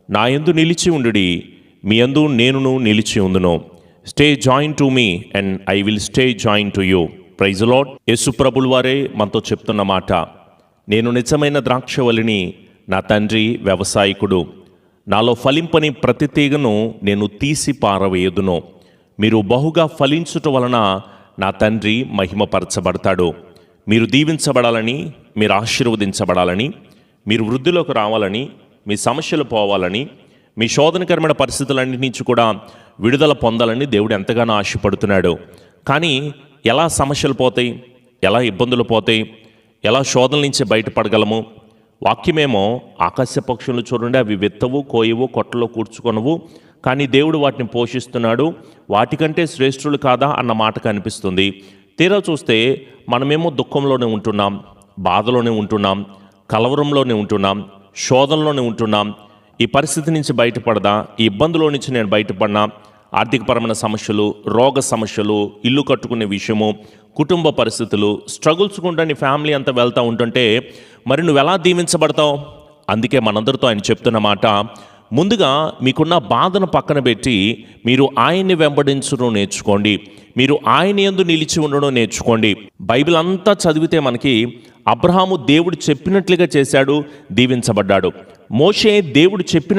నా యందు నిలిచి ఉండుడి, మీ యందు నేనును నిలిచి ఉందును. Stay join to me and I will stay join to you. Praise the lord. Yesu ప్రభుల వారే మనతో చెప్తున్న మాట, నేను నిజమైన ద్రాక్షవల్లిని, నా తండ్రి వ్యవసాయకుడు. నాలో ఫలింపని ప్రతి తీగను నేను తీసి పారవేయుదును. మీరు బహుగా ఫలించుట వలన నా తండ్రి మహిమపరచబడతాడు. మీరు దీవించబడాలని, మీరు ఆశీర్వదించబడాలని, మీరు వృద్ధిలోకి రావాలని, మీ సమస్యలు పోవాలని, మీ శోధనకరమైన పరిస్థితులన్నిటి నుంచి కూడా విడుదల పొందాలని దేవుడు ఎంతగానో ఆశపడుతున్నాడు. కానీ ఎలా సమస్యలు పోతాయి, ఎలా ఇబ్బందులు పోతాయి, ఎలా శోధనల నుంచి బయటపడగలము? వాక్యమేమో ఆకాశ పక్షులు చూడండి, అవి విత్తవు, కోయవు, కొట్టలో కూర్చుకొనవు, కానీ దేవుడు వాటిని పోషిస్తున్నాడు, వాటికంటే శ్రేష్ఠులు కాదా అన్న మాట కనిపిస్తుంది. తీరా చూస్తే మనమేమో దుఃఖంలోనే ఉంటున్నాం, బాధలోనే ఉంటున్నాం, కలవరంలోనే ఉంటున్నాం, శోధనలోనే ఉంటున్నాం. ఈ పరిస్థితి నుంచి బయటపడదా, ఈ ఇబ్బందులో నుంచి నేను బయటపడినా, ఆర్థికపరమైన సమస్యలు, రోగ సమస్యలు, ఇల్లు కట్టుకునే విషయము, కుటుంబ పరిస్థితులు, స్ట్రగుల్స్ గుండా నీ ఫ్యామిలీ అంతా వెళ్తూ ఉంటుంటే మరి నువ్వు ఎలా దీవించబడతావు? అందుకే మనందరితో ఆయన చెప్తున్న మాట, ముందుగా మీకున్న బాధను పక్కన పెట్టి మీరు ఆయన్ని వెంబడించడం నేర్చుకోండి, మీరు ఆయన యందు నిలిచి ఉండడం నేర్చుకోండి. బైబిల్ అంతా చదివితే మనకి అబ్రహాము దేవుడు చెప్పినట్లుగా చేశాడు, దీవించబడ్డాడు. మోషే దేవుడు చెప్పిన